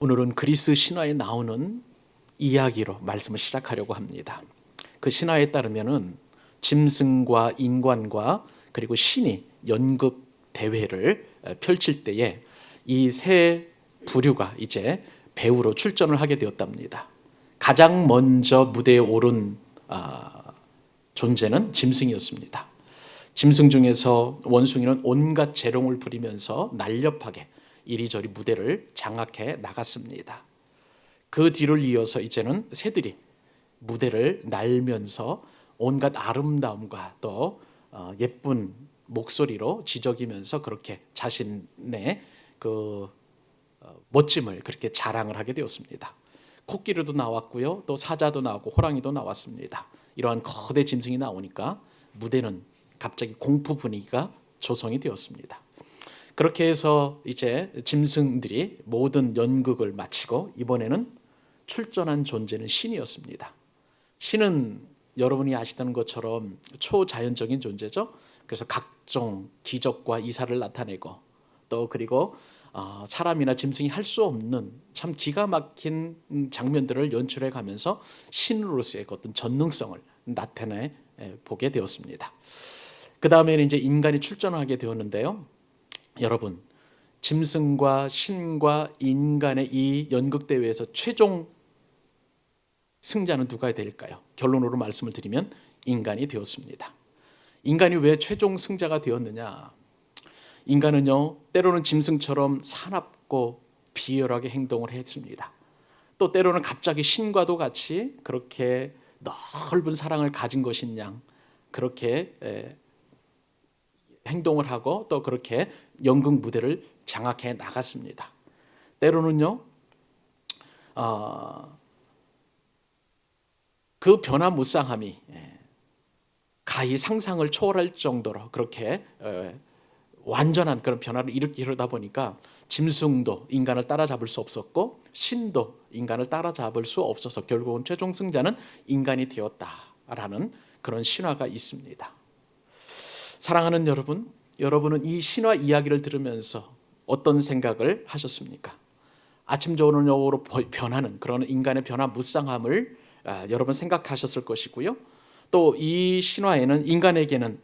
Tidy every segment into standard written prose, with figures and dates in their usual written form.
오늘은 그리스 신화에 나오는 이야기로 말씀을 시작하려고 합니다. 그 신화에 따르면은 짐승과 인간과 그리고 신이 연극 대회를 펼칠 때에 이 세 부류가 이제 배우로 출전을 하게 되었답니다. 가장 먼저 무대에 오른 존재는 짐승이었습니다. 짐승 중에서 원숭이는 온갖 재롱을 부리면서 날렵하게 이리저리 무대를 장악해 나갔습니다. 그 뒤를 이어서 이제는 새들이 무대를 날면서 온갖 아름다움과 또 예쁜 목소리로 지저귀면서 그렇게 자신의 그 멋짐을 그렇게 자랑을 하게 되었습니다. 코끼리도 나왔고요, 또 사자도 나왔고 호랑이도 나왔습니다. 이러한 거대 짐승이 나오니까 무대는 갑자기 공포 분위기가 조성이 되었습니다. 그렇게 해서 이제 짐승들이 모든 연극을 마치고 이번에는 출전한 존재는 신이었습니다. 신은 여러분이 아시다는 것처럼 초자연적인 존재죠. 그래서 각종 기적과 이사를 나타내고 또 그리고 사람이나 짐승이 할 수 없는 참 기가 막힌 장면들을 연출해 가면서 신으로서의 어떤 전능성을 나타내 보게 되었습니다. 그 다음에는 이제 인간이 출전하게 되었는데요. 여러분, 짐승과 신과 인간의 이 연극대회에서 최종 승자는 누가 될까요? 결론으로 말씀을 드리면 인간이 되었습니다. 인간이 왜 최종 승자가 되었느냐? 인간은요, 때로는 짐승처럼 사납고 비열하게 행동을 했습니다. 또 때로는 갑자기 신과도 같이 그렇게 넓은 사랑을 가진 것인 양 그렇게 행동을 하고 또 그렇게 연극 무대를 장악해 나갔습니다. 때로는요, 그 변화무쌍함이 가히 상상을 초월할 정도로 그렇게 완전한 그런 변화를 일으키려다 보니까 짐승도 인간을 따라잡을 수 없었고 신도 인간을 따라잡을 수 없어서 결국은 최종 승자는 인간이 되었다라는 그런 신화가 있습니다. 사랑하는 여러분, 여러분은 이 신화 이야기를 들으면서 어떤 생각을 하셨습니까? 아침 저녁으로 변하는 그런 인간의 변화무쌍함을 여러분 생각하셨을 것이고요. 또 이 신화에는 인간에게는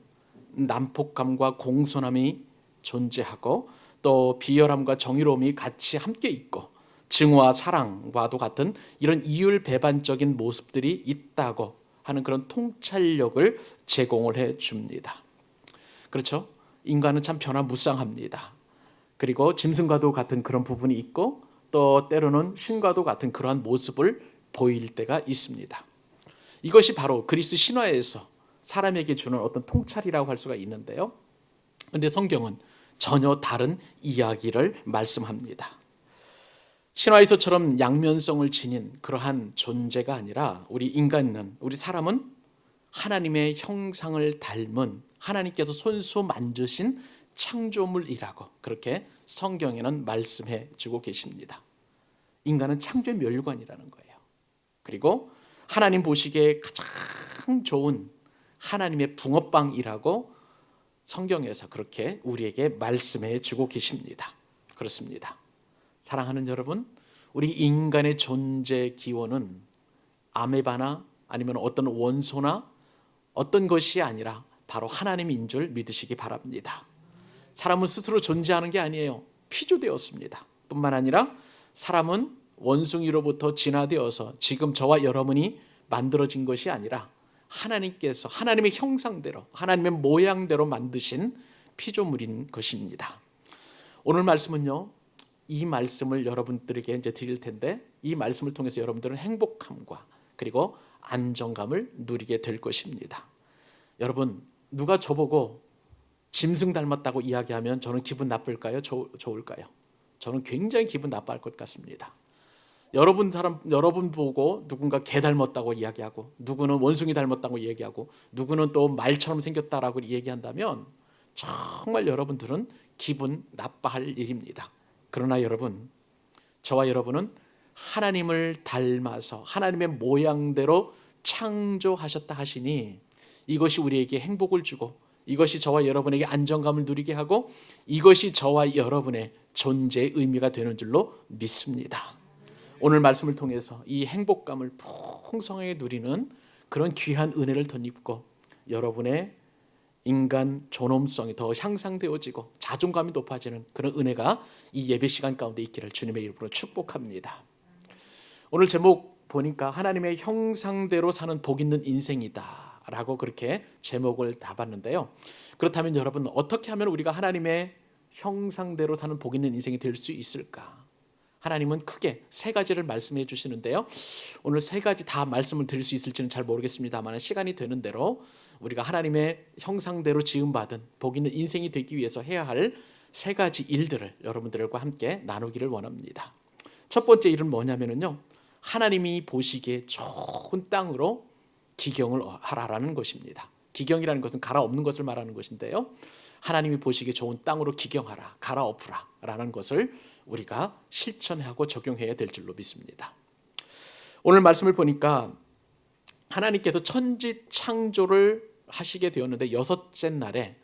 난폭함과 공손함이 존재하고 또 비열함과 정의로움이 같이 함께 있고 증오와 사랑과도 같은 이런 이율배반적인 모습들이 있다고 하는 그런 통찰력을 제공을 해 줍니다. 그렇죠? 인간은 참 변화무쌍합니다. 그리고 짐승과도 같은 그런 부분이 있고 또 때로는 신과도 같은 그러한 모습을 보일 때가 있습니다. 이것이 바로 그리스 신화에서 사람에게 주는 어떤 통찰이라고 할 수가 있는데요. 그런데 성경은 전혀 다른 이야기를 말씀합니다. 신화에서처럼 양면성을 지닌 그러한 존재가 아니라 우리 사람은 하나님의 형상을 닮은 하나님께서 손수 만드신 창조물이라고 그렇게 성경에는 말씀해 주고 계십니다. 인간은 창조의 멸관이라는 거예요. 그리고 하나님 보시기에 가장 좋은 하나님의 붕어빵이라고 성경에서 그렇게 우리에게 말씀해 주고 계십니다. 그렇습니다. 사랑하는 여러분, 우리 인간의 존재 기원은 아메바나 아니면 어떤 원소나 어떤 것이 아니라 바로 하나님인 줄 믿으시기 바랍니다. 사람은 스스로 존재하는 게 아니에요. 피조되었습니다. 뿐만 아니라 사람은 원숭이로부터 진화되어서 지금 저와 여러분이 만들어진 것이 아니라 하나님께서 하나님의 형상대로 하나님의 모양대로 만드신 피조물인 것입니다. 오늘 말씀은요, 이 말씀을 여러분들에게 이제 드릴 텐데 이 말씀을 통해서 여러분들은 행복함과 그리고 안정감을 누리게 될 것입니다. 여러분, 누가 저보고 짐승 닮았다고 이야기하면 저는 기분 나쁠까요? 좋을까요? 저는 굉장히 기분 나빠할 것 같습니다. 여러분 보고 누군가 개 닮았다고 이야기하고 누구는 원숭이 닮았다고 얘기하고 누구는 또 말처럼 생겼다라고 얘기한다면 정말 여러분들은 기분 나빠할 일입니다. 그러나 여러분, 저와 여러분은 하나님을 닮아서 하나님의 모양대로 창조하셨다 하시니 이것이 우리에게 행복을 주고 이것이 저와 여러분에게 안정감을 누리게 하고 이것이 저와 여러분의 존재의 의미가 되는 줄로 믿습니다. 오늘 말씀을 통해서 이 행복감을 풍성하게 누리는 그런 귀한 은혜를 덧입고 여러분의 인간 존엄성이 더 향상되어지고 자존감이 높아지는 그런 은혜가 이 예배 시간 가운데 있기를 주님의 이름으로 축복합니다. 오늘 제목 보니까 하나님의 형상대로 사는 복 있는 인생이다 라고 그렇게 제목을 잡았는데요. 그렇다면 여러분, 어떻게 하면 우리가 하나님의 형상대로 사는 복 있는 인생이 될 수 있을까? 하나님은 크게 세 가지를 말씀해 주시는데요. 오늘 세 가지 다 말씀을 드릴 수 있을지는 잘 모르겠습니다만 시간이 되는 대로 우리가 하나님의 형상대로 지음받은 복 있는 인생이 되기 위해서 해야 할 세 가지 일들을 여러분들과 함께 나누기를 원합니다. 첫 번째 일은 뭐냐면요, 하나님이 보시기에 좋은 땅으로 기경을 하라라는 것입니다. 기경이라는 것은 갈아엎는 것을 말하는 것인데요, 하나님이 보시기에 좋은 땅으로 기경하라, 갈아엎으라 라는 것을 우리가 실천하고 적용해야 될 줄로 믿습니다. 오늘 말씀을 보니까 하나님께서 천지 창조를 하시게 되었는데 여섯째 날에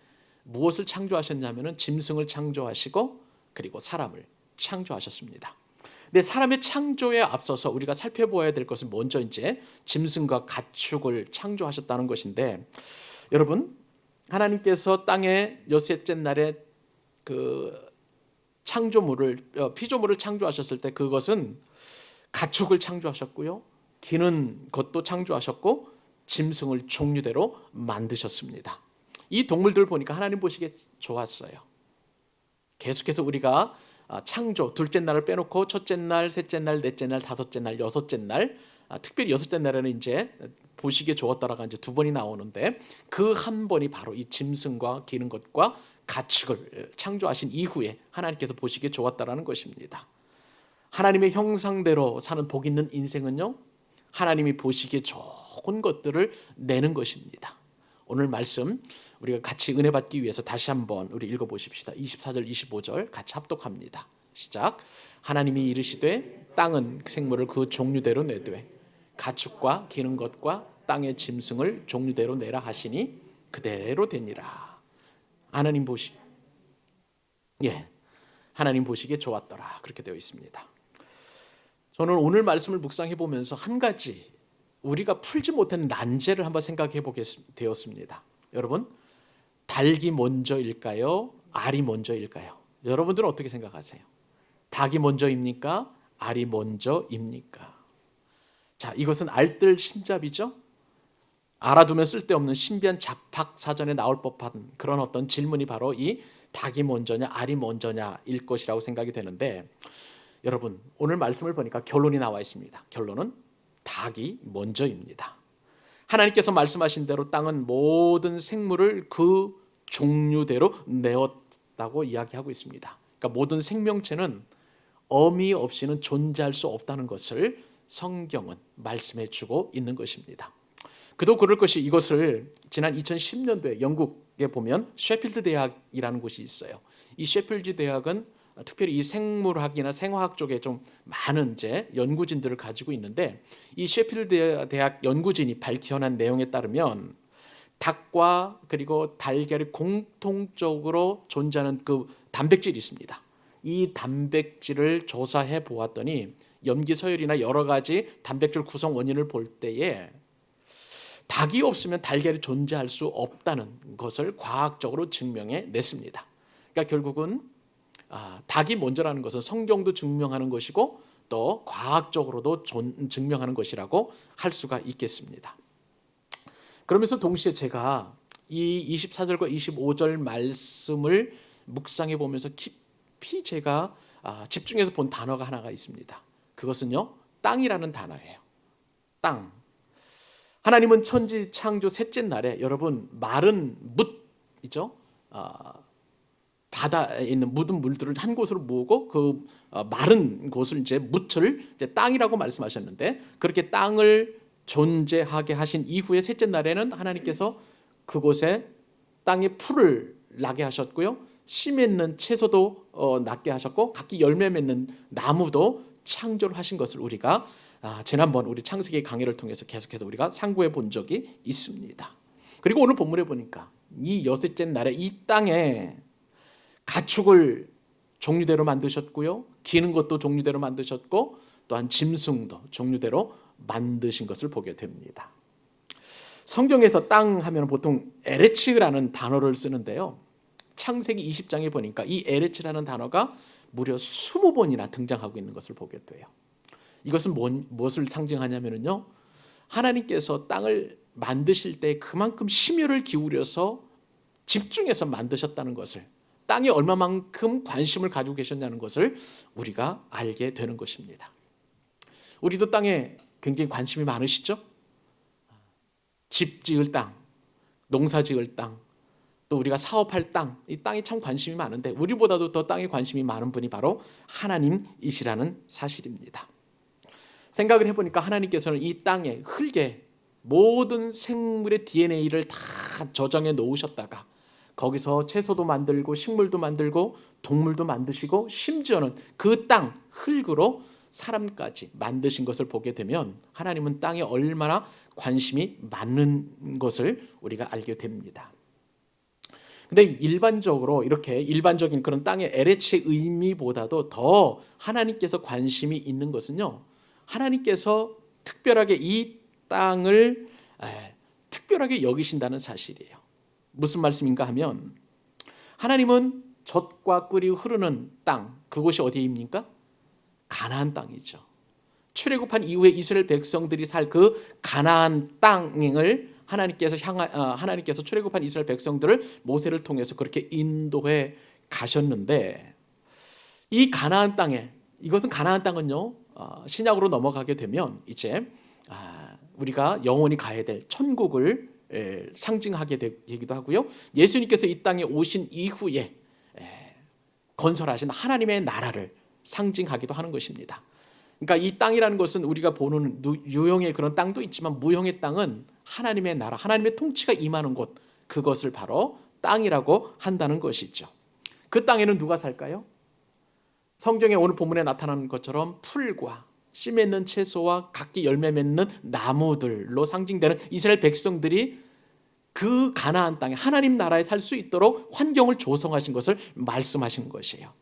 무엇을 창조하셨냐면은 짐승을 창조하시고 그리고 사람을 창조하셨습니다. 근데 사람의 창조에 앞서서 우리가 살펴보아야 될 것은 먼저 이제 짐승과 가축을 창조하셨다는 것인데, 여러분, 하나님께서 땅의 여섯째 날에 그 피조물을 창조하셨을 때 그것은 가축을 창조하셨고요, 기는 것도 창조하셨고 짐승을 종류대로 만드셨습니다. 이 동물들 보니까 하나님 보시기에 좋았어요. 계속해서 우리가 창조, 둘째 날을 빼놓고 첫째 날, 셋째 날, 넷째 날, 다섯째 날, 여섯째 날, 특별히 여섯째 날에는 이제 보시기에 좋았더라가 이제 두 번이 나오는데, 그 한 번이 바로 이 짐승과 기는 것과 가축을 창조하신 이후에 하나님께서 보시기에 좋았다라는 것입니다. 하나님의 형상대로 사는 복 있는 인생은요, 하나님이 보시기에 좋은 것들을 내는 것입니다. 오늘 말씀 우리가 같이 은혜 받기 위해서 다시 한번 우리 읽어보십시다. 24절 25절 같이 합독합니다. 시작. 하나님이 이르시되 땅은 생물을 그 종류대로 내되 가축과 기는 것과 땅의 짐승을 종류대로 내라 하시니 그대로 되니라. 하나님 보시기에 좋았더라, 그렇게 되어 있습니다. 저는 오늘 말씀을 묵상해 보면서 한 가지 우리가 풀지 못한 난제를 한번 생각해 보게 되었습니다. 여러분, 닭이 먼저일까요? 알이 먼저일까요? 여러분들은 어떻게 생각하세요? 닭이 먼저입니까? 알이 먼저입니까? 자, 이것은 알뜰 신잡이죠. 알아두면 쓸데없는 신비한 잡학 사전에 나올 법한 그런 어떤 질문이 바로 이 닭이 먼저냐 알이 먼저냐일 것이라고 생각이 되는데, 여러분, 오늘 말씀을 보니까 결론이 나와 있습니다. 결론은 닭이 먼저입니다. 하나님께서 말씀하신 대로 땅은 모든 생물을 그 종류대로 내었다고 이야기하고 있습니다. 그러니까 모든 생명체는 어미 없이는 존재할 수 없다는 것을 성경은 말씀해 주고 있는 것입니다. 그도 그럴 것이, 이것을 지난 2010년도에 영국에 보면 셰필드 대학이라는 곳이 있어요. 이 셰필드 대학은 특별히 이 생물학이나 생화학 쪽에 좀 많은 이제 연구진들을 가지고 있는데, 이 셰필드 대학 연구진이 밝혀낸 내용에 따르면 닭과 그리고 달걀이 공통적으로 존재하는 그 단백질이 있습니다. 이 단백질을 조사해 보았더니 염기서열이나 여러 가지 단백질 구성 원인을 볼 때에 닭이 없으면 달걀이 존재할 수 없다는 것을 과학적으로 증명해 냈습니다. 그러니까 결국은 닭이 먼저라는 것은 성경도 증명하는 것이고 또 과학적으로도 증명하는 것이라고 할 수가 있겠습니다. 그러면서 동시에 제가 이 24절과 25절 말씀을 묵상해 보면서 깊이 제가 집중해서 본 단어가 하나가 있습니다. 그것은요, 땅이라는 단어예요. 땅. 하나님은 천지 창조 셋째 날에, 여러분, 마른 묻이죠. 바다에 있는 묻은 물들을 한 곳으로 모으고 그 마른 곳을 이제 묻을 이제 땅이라고 말씀하셨는데, 그렇게 땅을 존재하게 하신 이후에 셋째 날에는 하나님께서 그곳에 땅에 풀을 나게 하셨고요, 씨 맺는 채소도 낳게 하셨고 각기 열매 맺는 나무도 창조를 하신 것을 우리가 지난번 우리 창세기 강의를 통해서 계속해서 우리가 상고해 본 적이 있습니다. 그리고 오늘 본문에 보니까 이 여섯째 날에 이 땅에 가축을 종류대로 만드셨고요, 기는 것도 종류대로 만드셨고 또한 짐승도 종류대로 만드신 것을 보게 됩니다. 성경에서 땅 하면 보통 에레츠라는 단어를 쓰는데요. 창세기 20장에 보니까 이 에레츠라는 단어가 무려 20번이나 등장하고 있는 것을 보게 돼요. 이것은 무엇을 상징하냐면요, 하나님께서 땅을 만드실 때 그만큼 심혈을 기울여서 집중해서 만드셨다는 것을, 땅에 얼마만큼 관심을 가지고 계셨냐는 것을 우리가 알게 되는 것입니다. 우리도 땅에 굉장히 관심이 많으시죠? 집 지을 땅, 농사 지을 땅, 또 우리가 사업할 땅, 이 땅에 참 관심이 많은데 우리보다도 더 땅에 관심이 많은 분이 바로 하나님이시라는 사실입니다. 생각을 해보니까 하나님께서는 이 땅에, 흙에 모든 생물의 DNA를 다 저장해 놓으셨다가 거기서 채소도 만들고 식물도 만들고 동물도 만드시고 심지어는 그 땅, 흙으로 사람까지 만드신 것을 보게 되면 하나님은 땅에 얼마나 관심이 많은 것을 우리가 알게 됩니다. 근데 일반적으로 이렇게 일반적인 그런 땅의 에레치의 의미보다도 더 하나님께서 관심이 있는 것은요, 하나님께서 특별하게 이 땅을 특별하게 여기신다는 사실이에요. 무슨 말씀인가 하면 하나님은 젖과 꿀이 흐르는 땅, 그곳이 어디입니까? 가나안 땅이죠. 출애굽한 이후에 이스라엘 백성들이 살 그 가나안 땅을 하나님께서 출애굽한 이스라엘 백성들을 모세를 통해서 그렇게 인도해 가셨는데, 이 가나안 땅에, 이것은 가나안 땅은요, 신약으로 넘어가게 되면 이제 우리가 영원히 가야 될 천국을 상징하게 되기도 하고요, 예수님께서 이 땅에 오신 이후에 건설하신 하나님의 나라를 상징하기도 하는 것입니다. 그러니까 이 땅이라는 것은 우리가 보는 유형의 그런 땅도 있지만 무형의 땅은 하나님의 나라, 하나님의 통치가 임하는 곳, 그것을 바로 땅이라고 한다는 것이죠. 그 땅에는 누가 살까요? 성경에 오늘 본문에 나타나는 것처럼 풀과 씨 맺는 채소와 각기 열매 맺는 나무들로 상징되는 이스라엘 백성들이 그 가나안 땅에 하나님 나라에 살 수 있도록 환경을 조성하신 것을 말씀하신 것이에요.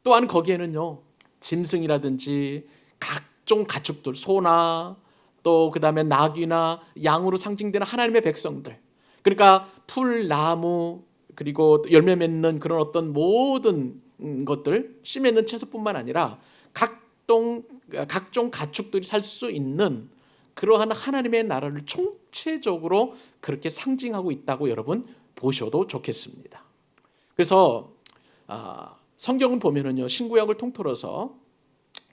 또한 거기에는요, 짐승이라든지 각종 가축들, 소나 또 그다음에 낙이나 양으로 상징되는 하나님의 백성들, 그러니까 풀, 나무, 그리고 열매 맺는 그런 어떤 모든 것들, 씨 맺는 채소뿐만 아니라 각종 가축들이 살 수 있는 그러한 하나님의 나라를 총체적으로 그렇게 상징하고 있다고 여러분 보셔도 좋겠습니다. 그래서 성경을 보면은요, 신구약을 통틀어서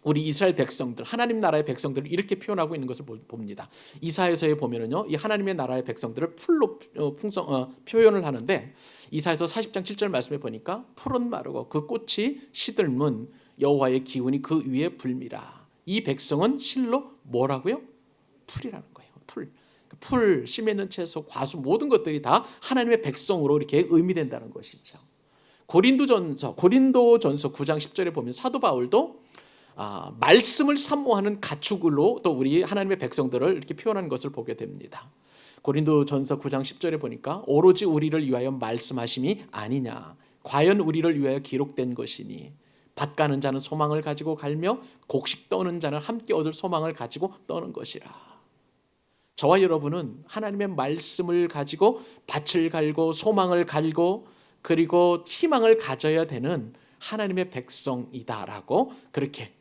우리 이스라엘 백성들, 하나님 나라의 백성들을 이렇게 표현하고 있는 것을 봅니다. 이사야서에 보면은요, 이 하나님의 나라의 백성들을 풀로 표현을 하는데, 이사야서 40장 7절 말씀에 보니까 풀은 마르고 그 꽃이 시들문 여호와의 기운이 그 위에 불미라. 이 백성은 실로 뭐라고요? 풀이라는 거예요. 풀, 씨 맺는 채소, 과수, 모든 것들이 다 하나님의 백성으로 이렇게 의미된다는 것이죠. 고린도전서 9장 10절에 보면 사도 바울도 말씀을 사모하는 가축으로 또 우리 하나님의 백성들을 이렇게 표현하는 것을 보게 됩니다. 고린도전서 9장 10절에 보니까 오로지 우리를 위하여 말씀하심이 아니냐, 과연 우리를 위하여 기록된 것이니 밭 가는 자는 소망을 가지고 갈며 곡식 떠는 자는 함께 얻을 소망을 가지고 떠는 것이라. 저와 여러분은 하나님의 말씀을 가지고 밭을 갈고 소망을 갈고 그리고 희망을 가져야 되는 하나님의 백성이다라고 그렇게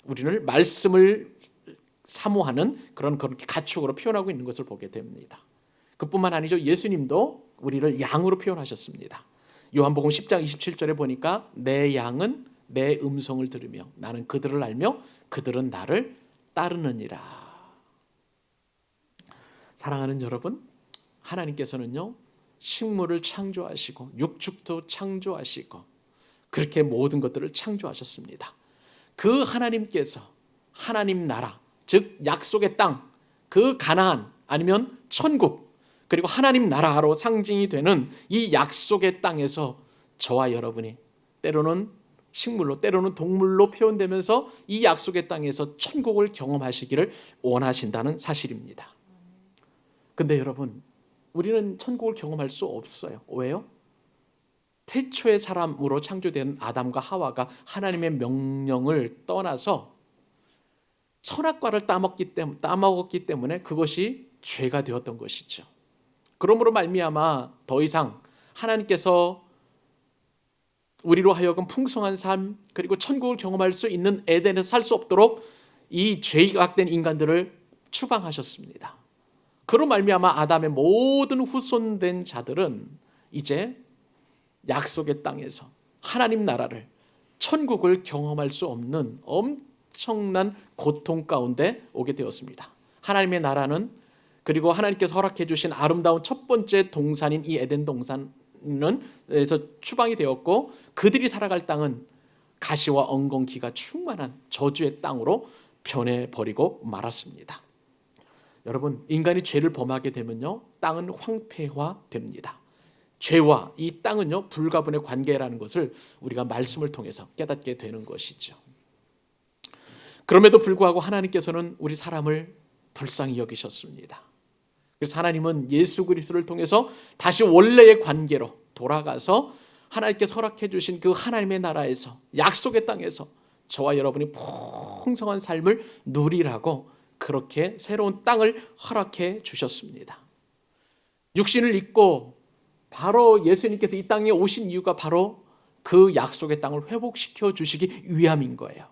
우리는 말씀을 사모하는 그렇게 가축으로 표현하고 있는 것을 보게 됩니다. 그뿐만 아니죠. 예수님도 우리를 양으로 표현하셨습니다. 요한복음 10장 27절에 보니까 내 양은 내 음성을 들으며 나는 그들을 알며 그들은 나를 따르느니라. 사랑하는 여러분, 하나님께서는요, 식물을 창조하시고 육축도 창조하시고 그렇게 모든 것들을 창조하셨습니다. 그 하나님께서 하나님 나라, 즉 약속의 땅, 그 가나안 아니면 천국, 그리고 하나님 나라로 상징이 되는 이 약속의 땅에서 저와 여러분이 때로는 식물로 때로는 동물로 표현되면서 이 약속의 땅에서 천국을 경험하시기를 원하신다는 사실입니다. 근데 여러분, 우리는 천국을 경험할 수 없어요. 왜요? 태초의 사람으로 창조된 아담과 하와가 하나님의 명령을 떠나서 선악과를 따먹었기 때문에 그것이 죄가 되었던 것이죠. 그러므로 말미암아 더 이상 하나님께서 우리로 하여금 풍성한 삶 그리고 천국을 경험할 수 있는 에덴에서 살 수 없도록 이 죄악된 인간들을 추방하셨습니다. 그로 말미암아 아담의 모든 후손된 자들은 이제 약속의 땅에서 하나님 나라를 천국을 경험할 수 없는 엄청난 고통 가운데 오게 되었습니다. 하나님의 나라는 그리고 하나님께서 허락해 주신 아름다운 첫 번째 동산인 이 에덴 동산에서 추방이 되었고 그들이 살아갈 땅은 가시와 엉겅퀴가 충만한 저주의 땅으로 변해버리고 말았습니다. 여러분, 인간이 죄를 범하게 되면요, 땅은 황폐화됩니다. 죄와 이 땅은요, 불가분의 관계라는 것을 우리가 말씀을 통해서 깨닫게 되는 것이죠. 그럼에도 불구하고 하나님께서는 우리 사람을 불쌍히 여기셨습니다. 그래서 하나님은 예수 그리스도를 통해서 다시 원래의 관계로 돌아가서 하나님께서 허락해 주신 그 하나님의 나라에서 약속의 땅에서 저와 여러분이 풍성한 삶을 누리라고 그렇게 새로운 땅을 허락해 주셨습니다. 육신을 입고 바로 예수님께서 이 땅에 오신 이유가 바로 그 약속의 땅을 회복시켜 주시기 위함인 거예요.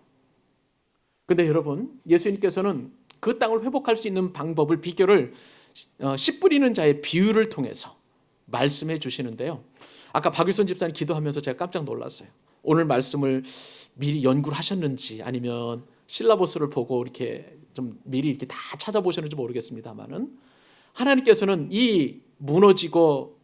그런데 여러분, 예수님께서는 그 땅을 회복할 수 있는 방법을, 비결을 씨 뿌리는 자의 비유를 통해서 말씀해 주시는데요. 아까 박유선 집사님 기도하면서 제가 깜짝 놀랐어요. 오늘 말씀을 미리 연구를 하셨는지 아니면 실라버스를 보고 이렇게 좀 미리 이렇게 다 찾아보셨는지 모르겠습니다만은 하나님께서는 이 무너지고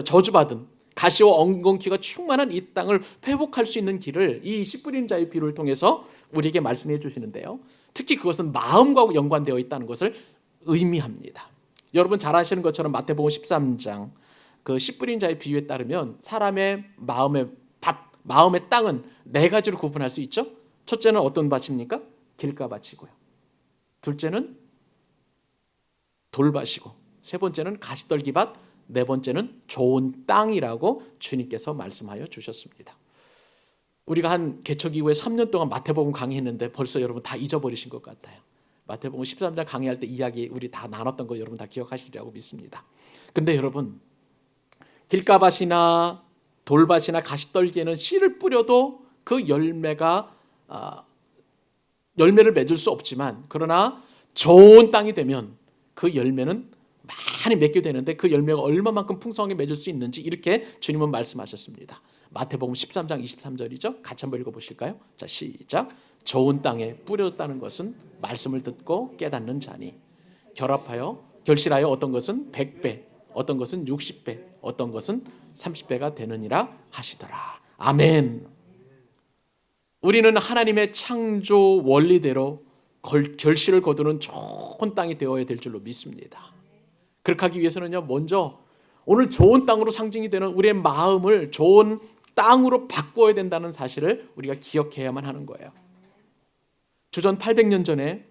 저주받은 가시와 엉겅퀴가 충만한 이 땅을 회복할 수 있는 길을 이 씨 뿌리는 자의 비유를 통해서 우리에게 말씀해 주시는데요. 특히 그것은 마음과 연관되어 있다는 것을 의미합니다. 여러분 잘 아시는 것처럼 마태복음 13장 그 씨 뿌린 자의 비유에 따르면 사람의 마음의 땅은 네 가지로 구분할 수 있죠. 첫째는 어떤 밭입니까? 길가밭이고요. 둘째는 돌밭이고, 세 번째는 가시떨기밭, 네 번째는 좋은 땅이라고 주님께서 말씀하여 주셨습니다. 우리가 한 개척 이후에 3년 동안 마태복음 강의했는데 벌써 여러분 다 잊어버리신 것 같아요. 마태복음 13장 강의할 때 이야기 우리 다 나눴던 거 여러분 다 기억하시리라고 믿습니다. 근데 여러분, 길가밭이나 돌밭이나 가시떨기에는 씨를 뿌려도 그 열매를 맺을 수 없지만, 그러나 좋은 땅이 되면 그 열매는 많이 맺게 되는데 그 열매가 얼마만큼 풍성하게 맺을 수 있는지 이렇게 주님은 말씀하셨습니다. 마태복음 13장 23절이죠. 같이 한번 읽어보실까요? 자, 시작. 좋은 땅에 뿌려졌다는 것은 말씀을 듣고 깨닫는 자니 결실하여 어떤 것은 100배, 어떤 것은 60배, 어떤 것은 30배가 되느니라 하시더라. 아멘. 우리는 하나님의 창조 원리대로 결실을 거두는 좋은 땅이 되어야 될 줄로 믿습니다. 그렇게 하기 위해서는요, 먼저 오늘 좋은 땅으로 상징이 되는 우리의 마음을 좋은 땅으로 바꿔야 된다는 사실을 우리가 기억해야만 하는 거예요. 주전 800년 전에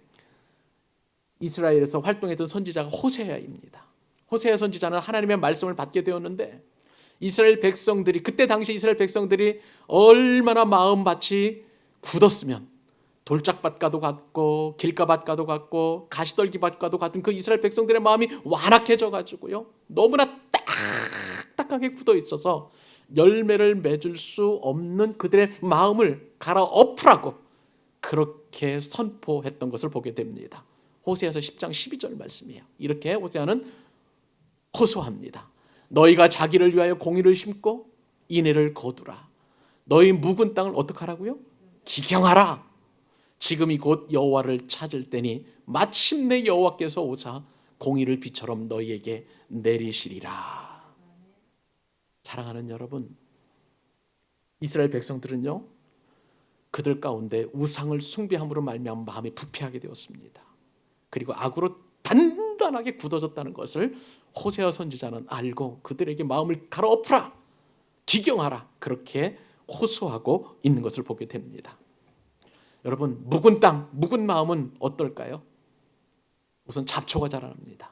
이스라엘에서 활동했던 선지자가 호세아입니다. 호세아 선지자는 하나님의 말씀을 받게 되었는데 이스라엘 백성들이, 그때 당시 이스라엘 백성들이 얼마나 마음밭이 굳었으면 돌짝밭과도 같고 길가밭과도 같고 가시떨기밭과도 같은 그 이스라엘 백성들의 마음이 완악해져 가지고요, 너무나 딱딱하게 굳어 있어서 열매를 맺을 수 없는 그들의 마음을 갈아엎으라고 그렇게 선포했던 것을 보게 됩니다. 호세아서 10장 12절 말씀이에요. 이렇게 호세아는 호소합니다. 너희가 자기를 위하여 공의를 심고 인애를 거두라. 너희 묵은 땅을 어떻게 하라고요? 기경하라. 지금이 곧 여호와를 찾을 때니 마침내 여호와께서 오사 공의를 비처럼 너희에게 내리시리라. 사랑하는 여러분, 이스라엘 백성들은요, 그들 가운데 우상을 숭배함으로 말미암아 마음이 부패하게 되었습니다. 그리고 악으로 단단하게 굳어졌다는 것을 호세아 선지자는 알고 그들에게 마음을 갈아엎으라, 기경하라, 그렇게 호소하고 있는 것을 보게 됩니다. 여러분, 묵은 땅, 묵은 마음은 어떨까요? 우선 잡초가 자라납니다.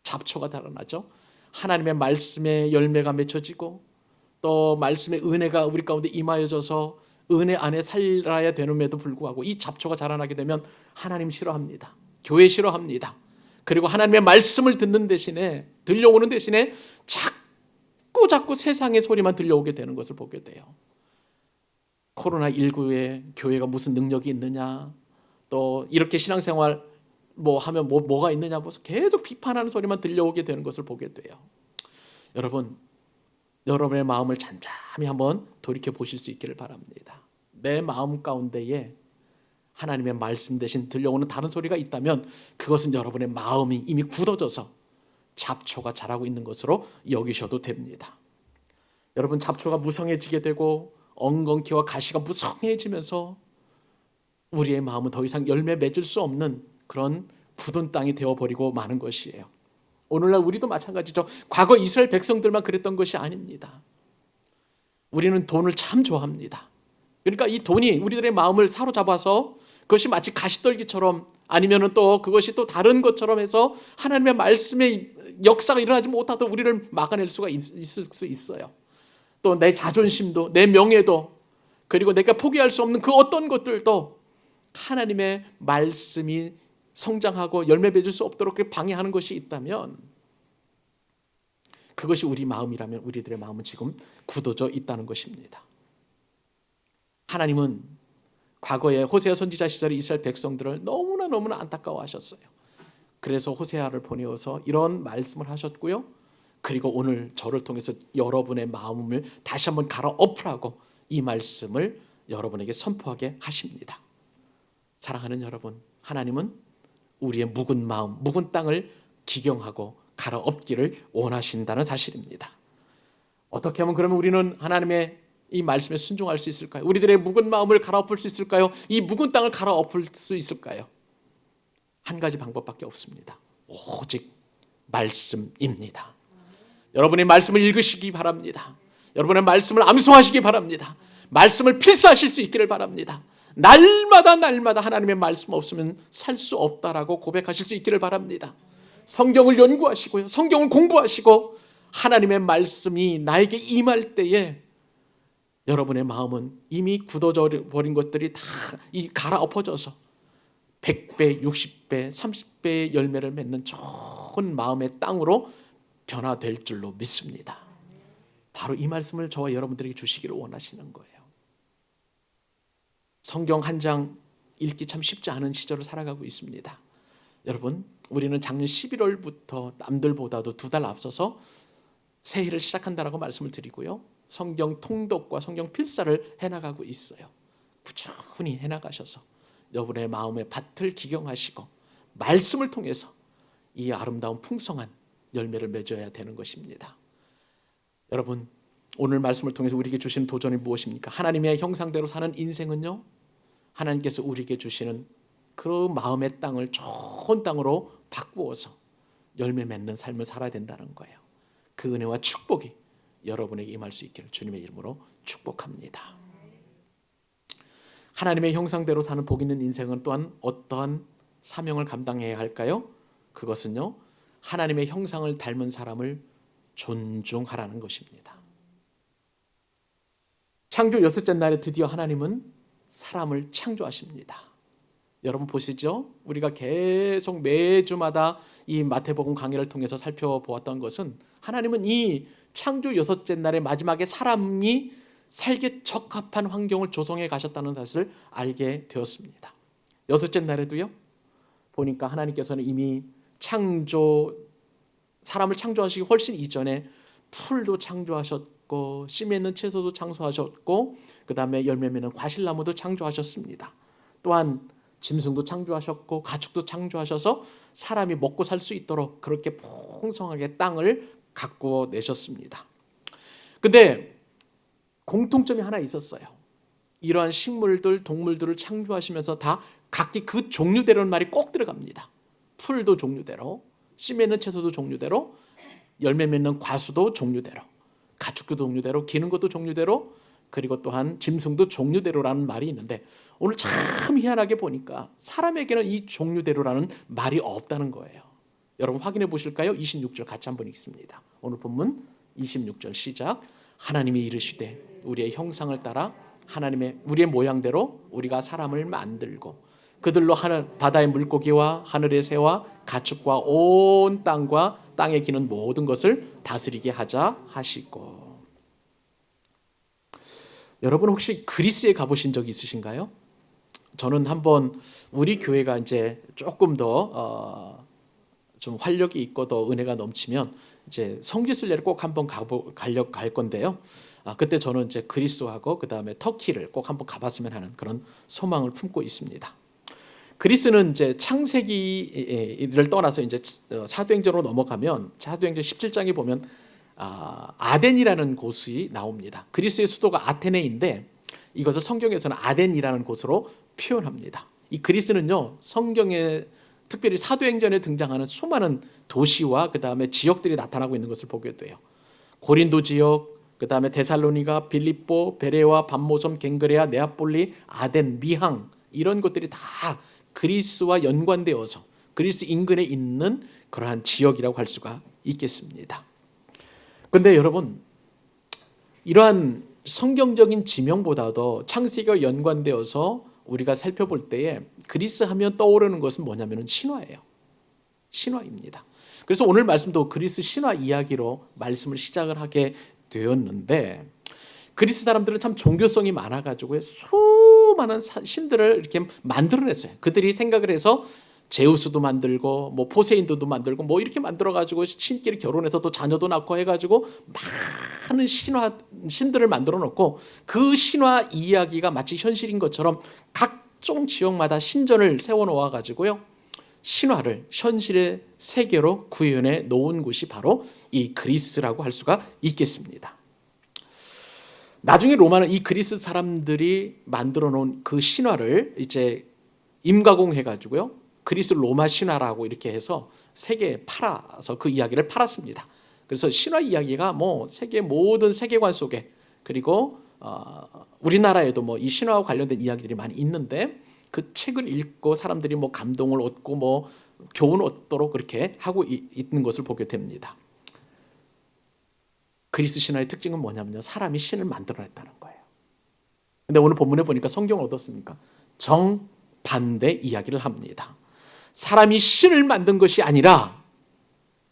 잡초가 자라나죠. 하나님의 말씀의 열매가 맺혀지고 또 말씀의 은혜가 우리 가운데 임하여져서 은혜 안에 살아야 되는데도 불구하고 이 잡초가 자라나게 되면 하나님 싫어합니다. 교회 싫어합니다. 그리고 하나님의 말씀을 듣는 대신에, 들려오는 대신에 자꾸 세상의 소리만 들려오게 되는 것을 보게 돼요. 코로나19에 교회가 무슨 능력이 있느냐, 또 이렇게 신앙생활 하면 뭐가 있느냐, 계속 비판하는 소리만 들려오게 되는 것을 보게 돼요. 여러분, 여러분의 마음을 잠잠히 한번 돌이켜 보실 수 있기를 바랍니다. 내 마음 가운데에 하나님의 말씀 대신 들려오는 다른 소리가 있다면 그것은 여러분의 마음이 이미 굳어져서 잡초가 자라고 있는 것으로 여기셔도 됩니다. 여러분, 잡초가 무성해지게 되고 엉겅퀴와 가시가 무성해지면서 우리의 마음은 더 이상 열매 맺을 수 없는 그런 굳은 땅이 되어버리고 마는 것이에요. 오늘날 우리도 마찬가지죠. 과거 이스라엘 백성들만 그랬던 것이 아닙니다. 우리는 돈을 참 좋아합니다. 그러니까 이 돈이 우리들의 마음을 사로잡아서 그것이 마치 가시떨기처럼, 아니면 또 그것이 또 다른 것처럼 해서 하나님의 말씀의 역사가 일어나지 못하도록 우리를 막아낼 수가 있을 수 있어요. 또 내 자존심도, 내 명예도, 그리고 내가 포기할 수 없는 그 어떤 것들도 하나님의 말씀이 성장하고 열매 맺을 수 없도록 방해하는 것이 있다면, 그것이 우리 마음이라면 우리들의 마음은 지금 굳어져 있다는 것입니다. 하나님은 과거에 호세아 선지자 시절에 이스라엘 백성들을 너무나 안타까워하셨어요. 그래서 호세아를 보내어서 이런 말씀을 하셨고요. 그리고 오늘 저를 통해서 여러분의 마음을 다시 한번 갈아엎으라고 이 말씀을 여러분에게 선포하게 하십니다. 사랑하는 여러분, 하나님은 우리의 묵은 마음, 묵은 땅을 기경하고 갈아엎기를 원하신다는 사실입니다. 어떻게 하면 그러면 우리는 하나님의 이 말씀에 순종할 수 있을까요? 우리들의 묵은 마음을 갈아엎을 수 있을까요? 이 묵은 땅을 갈아엎을 수 있을까요? 한 가지 방법밖에 없습니다. 오직 말씀입니다. 여러분의 말씀을 읽으시기 바랍니다. 여러분의 말씀을 암송하시기 바랍니다. 말씀을 필사하실 수 있기를 바랍니다. 날마다 하나님의 말씀 없으면 살 수 없다라고 고백하실 수 있기를 바랍니다. 성경을 연구하시고요, 성경을 공부하시고 하나님의 말씀이 나에게 임할 때에 여러분의 마음은 이미 굳어져 버린 것들이 다 갈아엎어져서 100배, 60배, 30배의 열매를 맺는 좋은 마음의 땅으로 변화될 줄로 믿습니다. 바로 이 말씀을 저와 여러분들에게 주시기를 원하시는 거예요. 성경 한 장 읽기 참 쉽지 않은 시절을 살아가고 있습니다. 여러분, 우리는 작년 11월부터 남들보다도 2달 앞서서 새해를 시작한다라고 말씀을 드리고요, 성경 통독과 성경 필사를 해나가고 있어요. 꾸준히 해나가셔서 여러분의 마음의 밭을 기경하시고 말씀을 통해서 이 아름다운 풍성한 열매를 맺어야 되는 것입니다. 여러분, 오늘 말씀을 통해서 우리에게 주시는 도전이 무엇입니까? 하나님의 형상대로 사는 인생은요, 하나님께서 우리에게 주시는 그 마음의 땅을 좋은 땅으로 바꾸어서 열매 맺는 삶을 살아야 된다는 거예요. 그 은혜와 축복이 여러분에게 임할 수 있기를 주님의 이름으로 축복합니다. 하나님의 형상대로 사는 복 있는 인생은 또한 어떠한 사명을 감당해야 할까요? 그것은요, 하나님의 형상을 닮은 사람을 존중하라는 것입니다. 창조 6째 날에 드디어 하나님은 사람을 창조하십니다. 여러분 보시죠? 우리가 계속 매주마다 이 마태복음 강의를 통해서 살펴보았던 것은 하나님은 이 창조 6째 날의 마지막에 사람이 살기 적합한 환경을 조성해 가셨다는 사실을 알게 되었습니다. 6째 날에도요, 보니까 하나님께서는 이미 사람을 창조하시기 훨씬 이전에 풀도 창조하셨고 씨 맺는 채소도 창조하셨고 그 다음에 열매 맺는 과실나무도 창조하셨습니다. 또한 짐승도 창조하셨고 가축도 창조하셔서 사람이 먹고 살 수 있도록 그렇게 풍성하게 땅을 가꾸어 내셨습니다. 근데 공통점이 하나 있었어요. 이러한 식물들, 동물들을 창조하시면서 다 각기 그 종류대로는 말이 꼭 들어갑니다. 풀도 종류대로, 씨 맺는 채소도 종류대로, 열매 맺는 과수도 종류대로, 가축도 종류대로, 기는 것도 종류대로, 그리고 또한 짐승도 종류대로라는 말이 있는데 오늘 참 희한하게 보니까 사람에게는 이 종류대로라는 말이 없다는 거예요. 여러분 확인해 보실까요? 26절 같이 한번 읽습니다. 오늘 본문 26절 시작. 하나님이 이르시되 우리의 형상을 따라 하나님의 우리의 모양대로 우리가 사람을 만들고 그들로 바다의 물고기와 하늘의 새와 가축과 온 땅과 땅에 기는 모든 것을 다스리게 하자 하시고. 여러분 혹시 그리스에 가보신 적 있으신가요? 저는 한번 우리 교회가 이제 조금 더 좀 활력이 있고 더 은혜가 넘치면 이제 성지순례를 꼭 한번 갈 건데요. 그때 저는 이제 그리스하고 그 다음에 터키를 꼭 한번 가봤으면 하는 그런 소망을 품고 있습니다. 그리스는 이제 창세기를 떠나서 이제 사도행전으로 넘어가면 사도행전 17장에 보면 아덴이라는 곳이 나옵니다. 그리스의 수도가 아테네인데 이것을 성경에서는 아덴이라는 곳으로 표현합니다. 이 그리스는요, 성경에 특별히 사도행전에 등장하는 수많은 도시와 그 다음에 지역들이 나타나고 있는 것을 보게 돼요. 고린도 지역, 그 다음에 데살로니가, 빌립보, 베레와, 밤모섬, 갱그레아, 네아폴리, 아덴, 미항 이런 것들이 다 그리스와 연관되어서 그리스 인근에 있는 그러한 지역이라고 할 수가 있겠습니다. 그런데 여러분, 이러한 성경적인 지명보다도 창세기와 연관되어서 우리가 살펴볼 때에 그리스 하면 떠오르는 것은 뭐냐면 신화예요. 신화입니다. 그래서 오늘 말씀도 그리스 신화 이야기로 말씀을 시작을 하게 되었는데, 그리스 사람들은 참 종교성이 많아가지고 수많은 신들을 이렇게 만들어냈어요. 그들이 생각을 해서 제우스도 만들고 뭐 포세인도도 만들고 뭐 이렇게 만들어가지고 신끼리 결혼해서 또 자녀도 낳고 해가지고 많은 신들을 만들어 놓고 그 신화 이야기가 마치 현실인 것처럼 각종 지역마다 신전을 세워 놓아 가지고요, 신화를 현실의 세계로 구현해 놓은 곳이 바로 이 그리스라고 할 수가 있겠습니다. 나중에 로마는 이 그리스 사람들이 만들어 놓은 그 신화를 이제 임가공해 가지고요, 그리스 로마 신화라고 이렇게 해서 세계에 팔아서 그 이야기를 팔았습니다. 그래서 신화 이야기가 뭐 세계 모든 세계관 속에, 그리고 우리나라에도 뭐 이 신화와 관련된 이야기들이 많이 있는데 그 책을 읽고 사람들이 뭐 감동을 얻고 뭐 교훈을 얻도록 그렇게 하고 있는 것을 보게 됩니다. 그리스 신화의 특징은 뭐냐면요, 사람이 신을 만들어냈다는 거예요. 근데 오늘 본문에 보니까 성경은 어떻습니까? 정반대 이야기를 합니다. 사람이 신을 만든 것이 아니라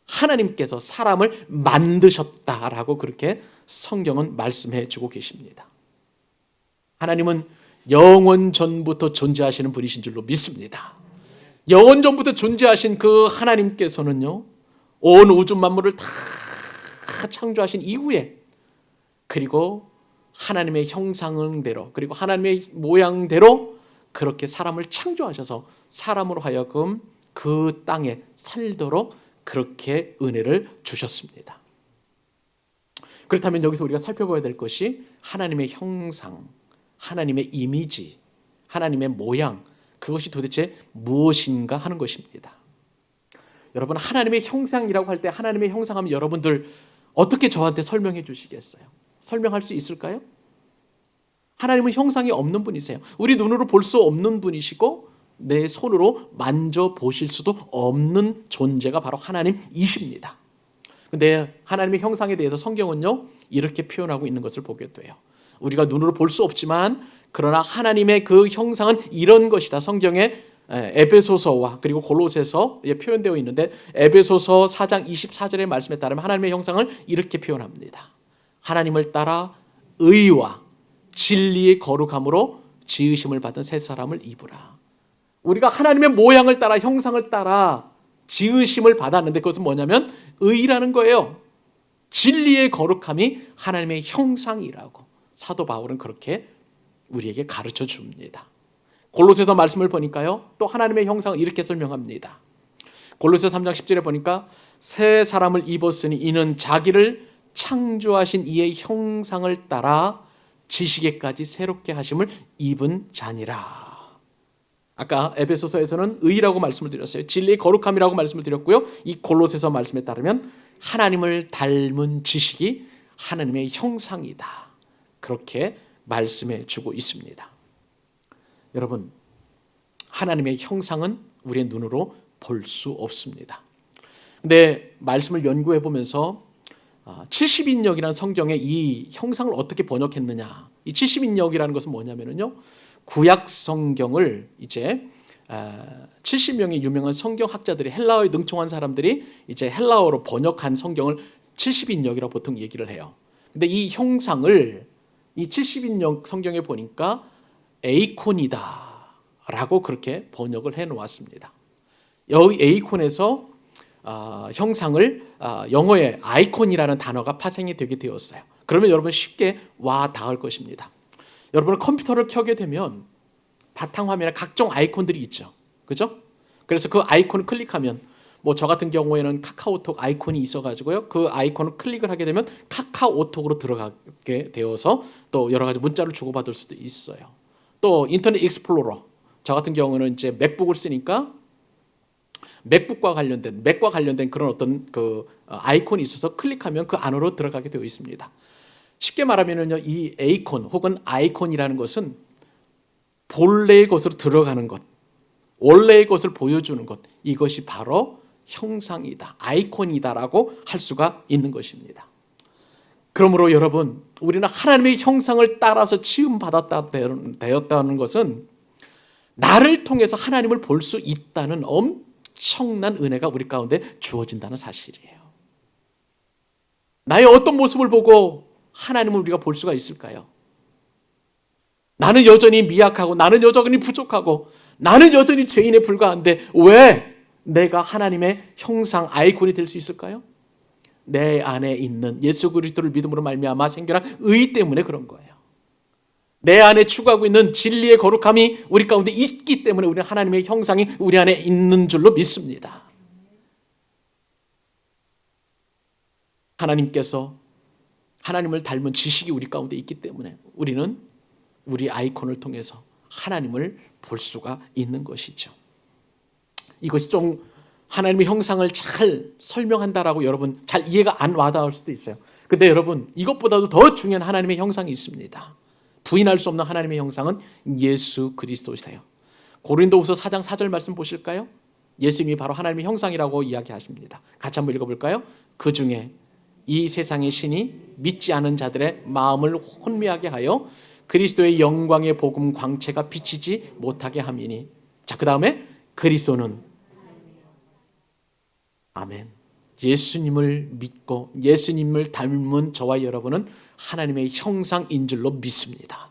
하나님께서 사람을 만드셨다라고 그렇게 성경은 말씀해 주고 계십니다. 하나님은 영원 전부터 존재하시는 분이신 줄로 믿습니다. 영원 전부터 존재하신 그 하나님께서는요, 온 우주 만물을 다 창조하신 이후에, 그리고 하나님의 형상대로, 그리고 하나님의 모양대로 그렇게 사람을 창조하셔서 사람으로 하여금 그 땅에 살도록 그렇게 은혜를 주셨습니다. 그렇다면 여기서 우리가 살펴봐야 될 것이 하나님의 형상, 하나님의 이미지, 하나님의 모양, 그것이 도대체 무엇인가 하는 것입니다. 여러분, 하나님의 형상이라고 할 때 하나님의 형상하면 여러분들 어떻게 저한테 설명해 주시겠어요? 설명할 수 있을까요? 하나님은 형상이 없는 분이세요. 우리 눈으로 볼 수 없는 분이시고 내 손으로 만져보실 수도 없는 존재가 바로 하나님이십니다. 근데 하나님의 형상에 대해서 성경은요, 이렇게 표현하고 있는 것을 보게 돼요. 우리가 눈으로 볼 수 없지만 그러나 하나님의 그 형상은 이런 것이다. 성경에 에베소서와 그리고 골로새서에 표현되어 있는데, 에베소서 4장 24절의 말씀에 따르면 하나님의 형상을 이렇게 표현합니다. 하나님을 따라 의와 진리의 거룩함으로 지으심을 받은 새 사람을 입으라. 우리가 하나님의 모양을 따라, 형상을 따라 지으심을 받았는데 그것은 뭐냐면 의라는 거예요. 진리의 거룩함이 하나님의 형상이라고 사도 바울은 그렇게 우리에게 가르쳐 줍니다. 골로새서 말씀을 보니까요, 또 하나님의 형상을 이렇게 설명합니다. 골로새 3장 10절에 보니까 새 사람을 입었으니 이는 자기를 창조하신 이의 형상을 따라 지시기까지 새롭게 하심을 입은 자니라. 아까 에베소서에서는 의라고 말씀을 드렸어요. 진리의 거룩함이라고 말씀을 드렸고요. 이 골로새서 말씀에 따르면 하나님을 닮은 지식이 하나님의 형상이다. 그렇게 말씀해 주고 있습니다. 여러분, 하나님의 형상은 우리의 눈으로 볼 수 없습니다. 근데 말씀을 연구해 보면서 70인역이라는 성경에 이 형상을 어떻게 번역했느냐. 이 70인역이라는 것은 뭐냐면요, 구약 성경을 이제 70명의 유명한 성경학자들이, 헬라어에 능통한 사람들이 이제 헬라어로 번역한 성경을 70인역이라고 보통 얘기를 해요. 근데 이 형상을 이 70인역 성경에 보니까 에이콘이다 라고 그렇게 번역을 해 놓았습니다. 여기 에이콘에서 형상을 영어의 아이콘이라는 단어가 파생이 되게 되었어요. 그러면 여러분 쉽게 와 닿을 것입니다. 여러분 컴퓨터를 켜게 되면 바탕화면에 각종 아이콘들이 있죠. 그죠? 그래서 그 아이콘을 클릭하면, 뭐 저 같은 경우에는 카카오톡 아이콘이 있어가지고요, 그 아이콘을 클릭을 하게 되면 카카오톡으로 들어가게 되어서 또 여러 가지 문자를 주고받을 수도 있어요. 또 인터넷 익스플로러, 저 같은 경우는 이제 맥북을 쓰니까 맥과 관련된 그런 어떤 그 아이콘이 있어서 클릭하면 그 안으로 들어가게 되어 있습니다. 쉽게 말하면요, 이 에이콘 혹은 아이콘이라는 것은 본래의 것으로 들어가는 것, 원래의 것을 보여주는 것, 이것이 바로 형상이다, 아이콘이다라고 할 수가 있는 것입니다. 그러므로 여러분, 우리는 하나님의 형상을 따라서 지음받았다 되었다는 것은 나를 통해서 하나님을 볼 수 있다는 엄청난 은혜가 우리 가운데 주어진다는 사실이에요. 나의 어떤 모습을 보고 하나님을 우리가 볼 수가 있을까요? 나는 여전히 미약하고, 나는 여전히 부족하고, 나는 여전히 죄인에 불과한데 왜 내가 하나님의 형상 아이콘이 될 수 있을까요? 내 안에 있는 예수 그리스도를 믿음으로 말미암아 생겨난 의 때문에 그런 거예요. 내 안에 추구하고 있는 진리의 거룩함이 우리 가운데 있기 때문에 우리는 하나님의 형상이 우리 안에 있는 줄로 믿습니다. 하나님께서 하나님을 닮은 지식이 우리 가운데 있기 때문에 우리는 우리 아이콘을 통해서 하나님을 볼 수가 있는 것이죠. 이것이 좀 하나님의 형상을 잘 설명한다라고 여러분 잘 이해가 안 와닿을 수도 있어요. 근데 여러분, 이것보다도 더 중요한 하나님의 형상이 있습니다. 부인할 수 없는 하나님의 형상은 예수 그리스도이세요. 고린도후서 4장 4절 말씀 보실까요? 예수님이 바로 하나님의 형상이라고 이야기하십니다. 같이 한번 읽어볼까요? 그 중에 이 세상의 신이 믿지 않은 자들의 마음을 혼미하게 하여 그리스도의 영광의 복음 광채가 비치지 못하게 함이니. 자, 그 다음에 그리스도는, 아멘, 예수님을 믿고 예수님을 닮은 저와 여러분은 하나님의 형상인 줄로 믿습니다.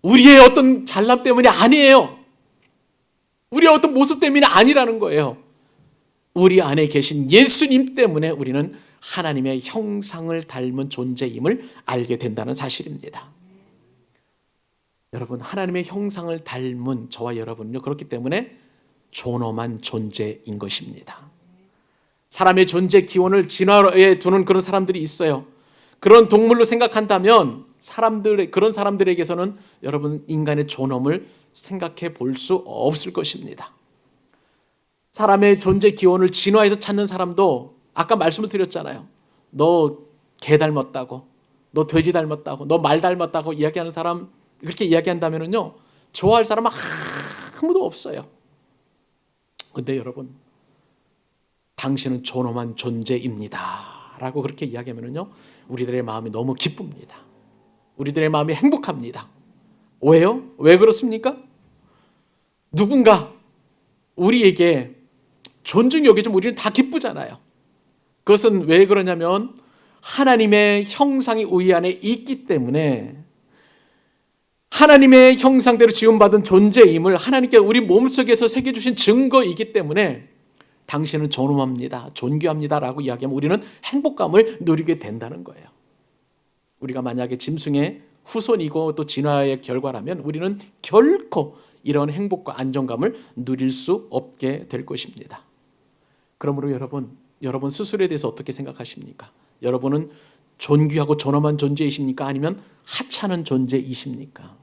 우리의 어떤 잘남 때문이 아니에요. 우리의 어떤 모습 때문이 아니라는 거예요. 우리 안에 계신 예수님 때문에 우리는 하나님의 형상을 닮은 존재임을 알게 된다는 사실입니다. 여러분, 하나님의 형상을 닮은 저와 여러분은요, 그렇기 때문에 존엄한 존재인 것입니다. 사람의 존재 기원을 진화에 두는 그런 사람들이 있어요. 그런 동물로 생각한다면 그런 사람들에게서는 여러분 인간의 존엄을 생각해 볼 수 없을 것입니다. 사람의 존재 기원을 진화해서 찾는 사람도 아까 말씀을 드렸잖아요. 너 개 닮았다고, 너 돼지 닮았다고, 너 말 닮았다고 이야기하는 사람, 그렇게 이야기한다면요, 좋아할 사람은 아무도 없어요. 근데 여러분, 당신은 존엄한 존재입니다 라고 그렇게 이야기하면요, 우리들의 마음이 너무 기쁩니다. 우리들의 마음이 행복합니다. 왜요? 왜 그렇습니까? 누군가 우리에게 존중이 여겨지면 우리는 다 기쁘잖아요. 그것은 왜 그러냐면 하나님의 형상이 우리 안에 있기 때문에, 하나님의 형상대로 지음받은 존재임을 하나님께 우리 몸속에서 새겨주신 증거이기 때문에 당신은 존엄합니다, 존귀합니다 라고 이야기하면 우리는 행복감을 누리게 된다는 거예요. 우리가 만약에 짐승의 후손이고 또 진화의 결과라면 우리는 결코 이런 행복과 안정감을 누릴 수 없게 될 것입니다. 그러므로 여러분 스스로에 대해서 어떻게 생각하십니까? 여러분은 존귀하고 존엄한 존재이십니까? 아니면 하찮은 존재이십니까?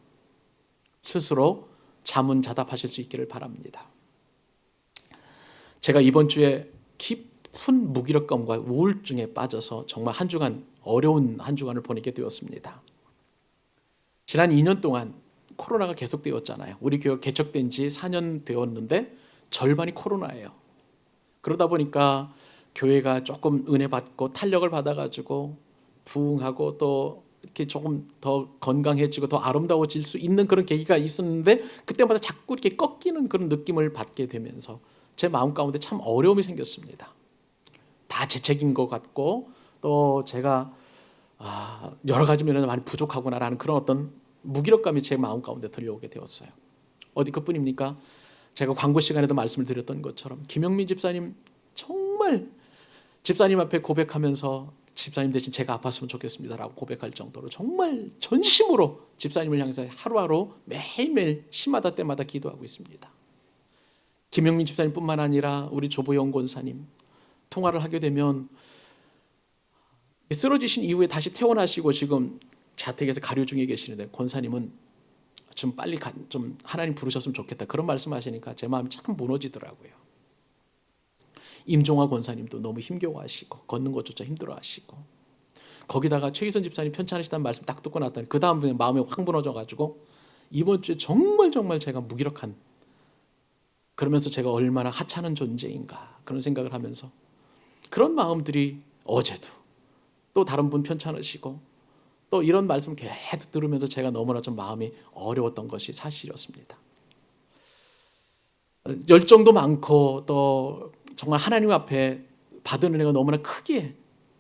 스스로 자문자답하실 수 있기를 바랍니다. 제가 이번 주에 깊은 무기력감과 우울증에 빠져서 정말 한 주간, 어려운 한 주간을 보내게 되었습니다. 지난 2년 동안 코로나가 계속되었잖아요. 우리 교회 개척된 지 4년 되었는데 절반이 코로나예요. 그러다 보니까 교회가 조금 은혜 받고 탄력을 받아가지고 부흥하고 또 이렇게 조금 더 건강해지고 더 아름다워질 수 있는 그런 계기가 있었는데 그때마다 자꾸 이렇게 꺾이는 그런 느낌을 받게 되면서 제 마음 가운데 참 어려움이 생겼습니다. 다 제 책임인 것 같고 또 제가 여러 가지 면에서 많이 부족하구나라는 그런 어떤 무기력감이 제 마음 가운데 들려오게 되었어요. 어디 그뿐입니까? 제가 광고 시간에도 말씀을 드렸던 것처럼 김영민 집사님 정말 집사님 앞에 고백하면서 집사님 대신 제가 아팠으면 좋겠습니다라고 고백할 정도로 정말 전심으로 집사님을 향해서 하루하루 매일매일 시마다 때마다 기도하고 있습니다. 김영민 집사님뿐만 아니라 우리 조보영 권사님 통화를 하게 되면 쓰러지신 이후에 다시 퇴원하시고 지금 자택에서 가료 중에 계시는데 권사님은 좀 빨리 좀 하나님 부르셨으면 좋겠다 그런 말씀하시니까 제 마음이 참 무너지더라고요. 임종화 권사님도 너무 힘겨워하시고 걷는 것조차 힘들어하시고 거기다가 최희선 집사님 편찮으시다는 말씀 딱 듣고 났더니 그 다음 분에 마음이 확 무너져가지고 이번 주에 정말 제가 무기력한 그러면서 제가 얼마나 하찮은 존재인가 그런 생각을 하면서 그런 마음들이 어제도 또 다른 분 편찮으시고 또 이런 말씀 계속 들으면서 제가 너무나 좀 마음이 어려웠던 것이 사실이었습니다. 열정도 많고 또 정말 하나님 앞에 받은 은혜가 너무나 크기에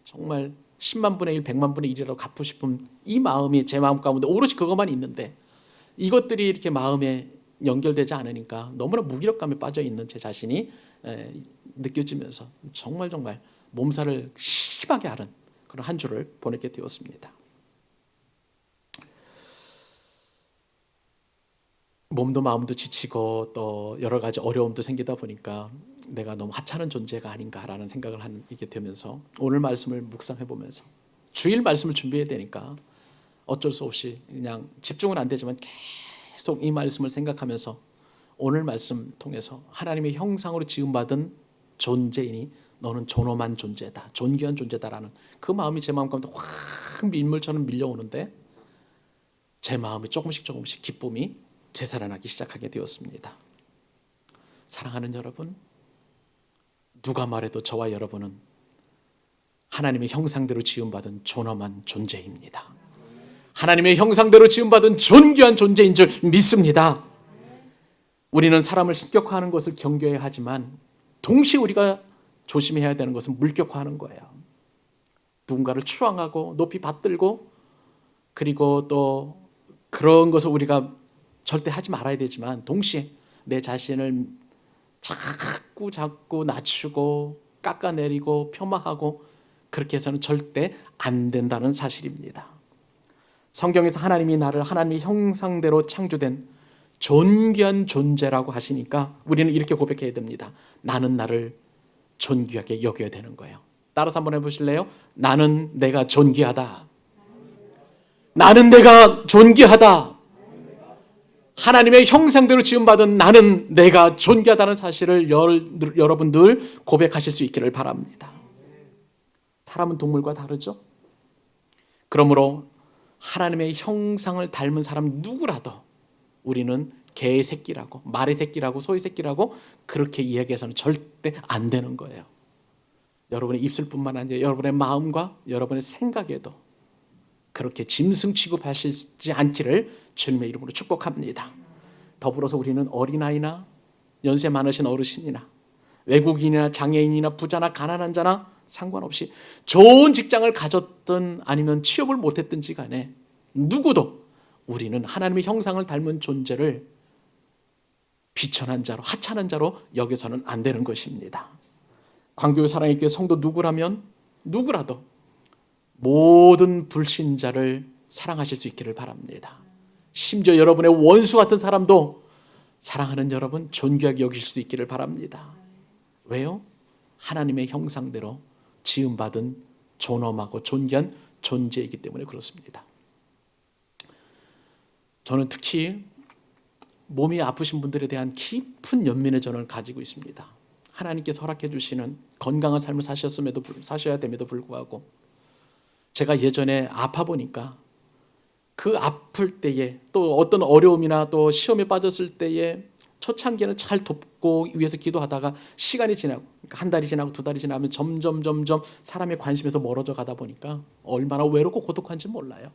정말 10만 분의 1, 100만 분의 1이라고 갚고 싶은 이 마음이 제 마음 가운데 오롯이 그것만 있는데 이것들이 이렇게 마음에 연결되지 않으니까 너무나 무기력감에 빠져 있는 제 자신이 느껴지면서 정말 몸살을 심하게 앓은 그런 한 주를 보내게 되었습니다. 몸도 마음도 지치고 또 여러 가지 어려움도 생기다 보니까 내가 너무 하찮은 존재가 아닌가라는 생각을 하게 되면서 오늘 말씀을 묵상해 보면서 주일 말씀을 준비해야 되니까 어쩔 수 없이 그냥 집중은 안 되지만 계속 이 말씀을 생각하면서 오늘 말씀 통해서 하나님의 형상으로 지음받은 존재이니 너는 존엄한 존재다, 존귀한 존재다라는 그 마음이 제 마음 가운데 확 밀물처럼 밀려오는데 제 마음이 조금씩 기쁨이 되살아나기 시작하게 되었습니다. 사랑하는 여러분, 누가 말해도 저와 여러분은 하나님의 형상대로 지음받은 존엄한 존재입니다. 하나님의 형상대로 지음받은 존귀한 존재인 줄 믿습니다. 우리는 사람을 신격화하는 것을 경계해야 하지만 동시에 우리가 조심해야 되는 것은 물격화하는 거예요. 누군가를 추앙하고 높이 받들고 그리고 또 그런 것을 우리가 절대 하지 말아야 되지만 동시에 내 자신을 자꾸 낮추고 깎아내리고 폄하하고 그렇게 해서는 절대 안 된다는 사실입니다. 성경에서 하나님이 나를 하나님의 형상대로 창조된 존귀한 존재라고 하시니까 우리는 이렇게 고백해야 됩니다. 나는 나를 존귀하게 여겨야 되는 거예요. 따라서 한번 해보실래요? 나는 내가 존귀하다. 나는 내가 존귀하다. 하나님의 형상대로 지음받은 나는 내가 존귀하다는 사실을 여러분들 고백하실 수 있기를 바랍니다. 사람은 동물과 다르죠? 그러므로 하나님의 형상을 닮은 사람 누구라도 우리는 개의 새끼라고 말의 새끼라고 소의 새끼라고 그렇게 이야기해서는 절대 안 되는 거예요. 여러분의 입술뿐만 아니라 여러분의 마음과 여러분의 생각에도 그렇게 짐승 취급하시지 않기를 주님의 이름으로 축복합니다. 더불어서 우리는 어린아이나 연세 많으신 어르신이나 외국인이나 장애인이나 부자나 가난한 자나 상관없이 좋은 직장을 가졌든 아니면 취업을 못했든지 간에 누구도 우리는 하나님의 형상을 닮은 존재를 비천한 자로 하찮은 자로 여겨서는 안 되는 것입니다. 광교회 사랑의 교회 성도 누구라도 모든 불신자를 사랑하실 수 있기를 바랍니다. 심지어 여러분의 원수 같은 사람도 사랑하는 여러분 존귀하게 여기실 수 있기를 바랍니다. 왜요? 하나님의 형상대로 지음받은 존엄하고 존귀한 존재이기 때문에 그렇습니다. 저는 특히 몸이 아프신 분들에 대한 깊은 연민의 전을 가지고 있습니다. 하나님께서 허락해 주시는 건강한 삶을 사셔야 됨에도 불구하고 제가 예전에 아파 보니까 그 아플 때에 또 어떤 어려움이나 또 시험에 빠졌을 때에 초창기에는 잘 돕고 위해서 기도하다가 시간이 지나고, 그러니까 한 달이 지나고 두 달이 지나면 점점 사람의 관심에서 멀어져 가다 보니까 얼마나 외롭고 고독한지 몰라요.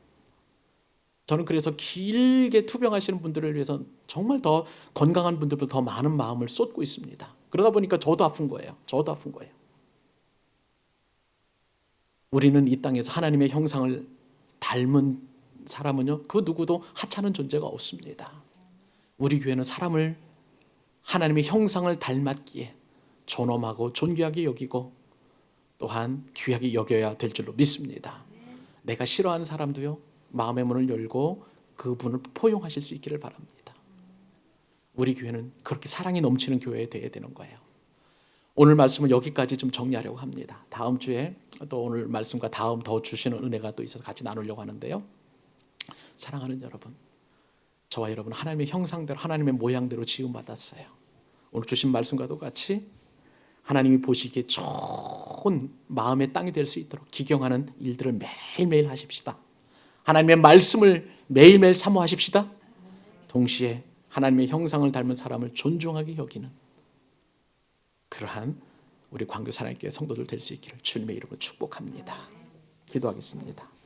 저는 그래서 길게 투병하시는 분들을 위해서 정말 더 건강한 분들보다 더 많은 마음을 쏟고 있습니다. 그러다 보니까 저도 아픈 거예요. 저도 아픈 거예요. 우리는 이 땅에서 하나님의 형상을 닮은 사람은요, 그 누구도 하찮은 존재가 없습니다. 우리 교회는 사람을 하나님의 형상을 닮았기에 존엄하고 존귀하게 여기고 또한 귀하게 여겨야 될 줄로 믿습니다. 내가 싫어하는 사람도요, 마음의 문을 열고 그분을 포용하실 수 있기를 바랍니다. 우리 교회는 그렇게 사랑이 넘치는 교회가 되어야 되는 거예요. 오늘 말씀을 여기까지 좀 정리하려고 합니다. 다음 주에 또 오늘 말씀과 다음 더 주시는 은혜가 또 있어서 같이 나누려고 하는데요. 사랑하는 여러분, 저와 여러분 하나님의 형상대로 하나님의 모양대로 지음받았어요. 오늘 주신 말씀과도 같이 하나님이 보시기에 좋은 마음의 땅이 될 수 있도록 기경하는 일들을 매일매일 하십시다. 하나님의 말씀을 매일매일 사모하십시다. 동시에 하나님의 형상을 닮은 사람을 존중하게 여기는 그러한 우리 광교사랑교회 성도들 될 수 있기를 주님의 이름으로 축복합니다. 기도하겠습니다.